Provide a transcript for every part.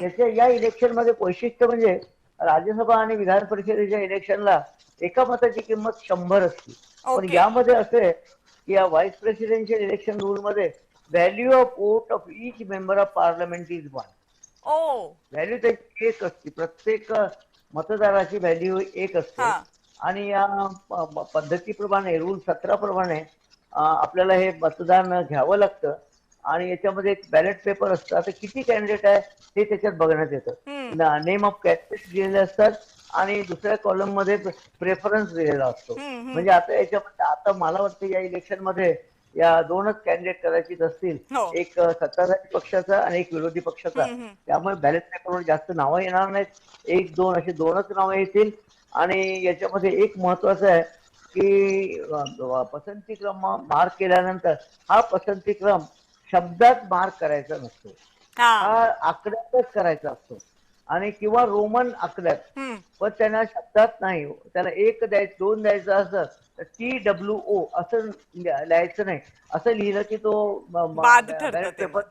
त्याच्या या इलेक्शन मध्ये वैशिष्ट्य म्हणजे राज्यसभा आणि विधान परिषदेच्या इलेक्शनला एका मताची किंमत 100 असते. पण ओके. यामध्ये असं आहे की या व्हाईस प्रेसिडेन्शियल इलेक्शन रूल मध्ये value of vote of each member of parliament is one. ओ. व्हॅल्यू त्याची एक असते, प्रत्येक मतदाराची व्हॅल्यू एक असते. हा. आणि या पद्धतीप्रमाणे रूल 17 प्रमाणे आपल्याला हे मतदान घ्यावं लागतं. आणि याच्यामध्ये एक बॅलेट पेपर असतं. आता किती कॅन्डिडेट आहे हे त्याच्यात बघण्यात येतं. हम्म. नेम ऑफ कॅन्डिडेट दिलेले असतात आणि दुसऱ्या कॉलम मध्ये प्रेफरन्स दिलेला असतो. हम्म. म्हणजे आता याच्यामध्ये आता मला वाटतं या इलेक्शन मध्ये या दोनच कॅन्डिडेट कदाचित असतील, हो. एक सत्ताधारी पक्षाचा आणि एक विरोधी पक्षाचा. हम्म. त्यामुळे बॅलेट पेपरवर जास्त नावं येणार नाहीत, एक दोन अशी दोनच नावं येतील. आणि याच्यामध्ये एक महत्वाचं आहे की पसंती क्रम मार्क केल्यानंतर हा पसंती क्रम शब्दात मार्क करायचा नसतो, हा. हा आकड्यातच करायचा असतो. आणि किंवा रोमन आकड्यात. हम्म. पण त्यांना शब्दात नाही, त्याला एक द्यायचं दोन द्यायचं असं तर TWO असं लिहायचं नाही. असं लिहिलं की तो बाद ठरतं बॅलेट ते पेपर मत.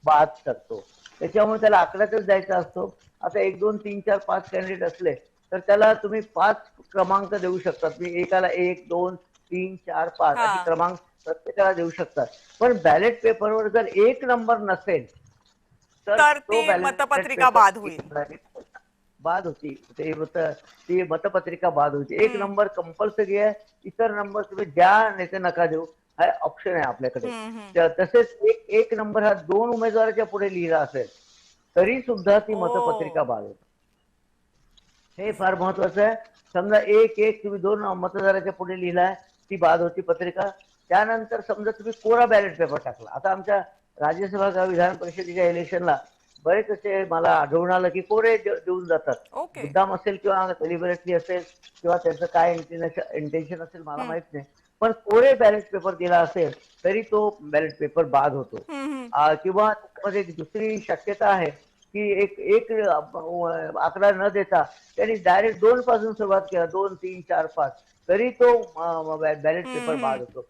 बाद ठरतो. त्याच्यामुळे त्याला आकड्यातच द्यायचा असतो. आता एक दोन तीन चार पाच कॅन्डिडेट असले तर त्याला तुम्ही पाच क्रमांक देऊ शकता. तुम्ही एकाला एक दोन तीन चार पाच हा. अशी क्रमांक प्रत्येकाला देऊ शकतात. पण बॅलेट पेपरवर जर एक नंबर नसेल तर तर तो ती बॅलेट मतपत्रिका पेपर बाद होईल. बाद होती. ती मतपत्रिका बाद होती. एक हम्म. नंबर कंपल्सरी आहे, इतर नंबर तुम्ही द्या नाही तर नका देऊ, हा ऑप्शन आहे आपल्याकडे. हम्म. तसेच एक एक नंबर हा दोन उमेदवाराच्या पुढे लिहिला असेल तरी सुद्धा ती मतपत्रिका ओ. बाद होते. हे फार महत्वाचं आहे. समजा एक एक तुम्ही दोन मतदाराच्या पुढे लिहिलाय, ती बाद होती पत्रिका. त्यानंतर समजा तुम्ही कोरा बॅलेट पेपर टाकला. आता आमच्या राज्यसभा किंवा विधान परिषदेच्या इलेक्शनला बरेच असे मला आढळून आलं की कोरे देऊन जातात. ओके. मुद्दाम असेल किंवा डेलिबरेटली असेल किंवा त्यांचं काय इंटेन्शन असेल मला हम्म. माहित नाही. पण कोरे बॅलेट पेपर दिला असेल तरी तो बॅलेट पेपर बाद होतो. हम्म. किंवा त्यामध्ये दुसरी शक्यता आहे की एक एक आकडा न देता त्यांनी डायरेक्ट दोन पासून सुरुवात केला, दोन तीन चार पाच, तरी तो बॅलेट पेपर बाद हम्म. होतो.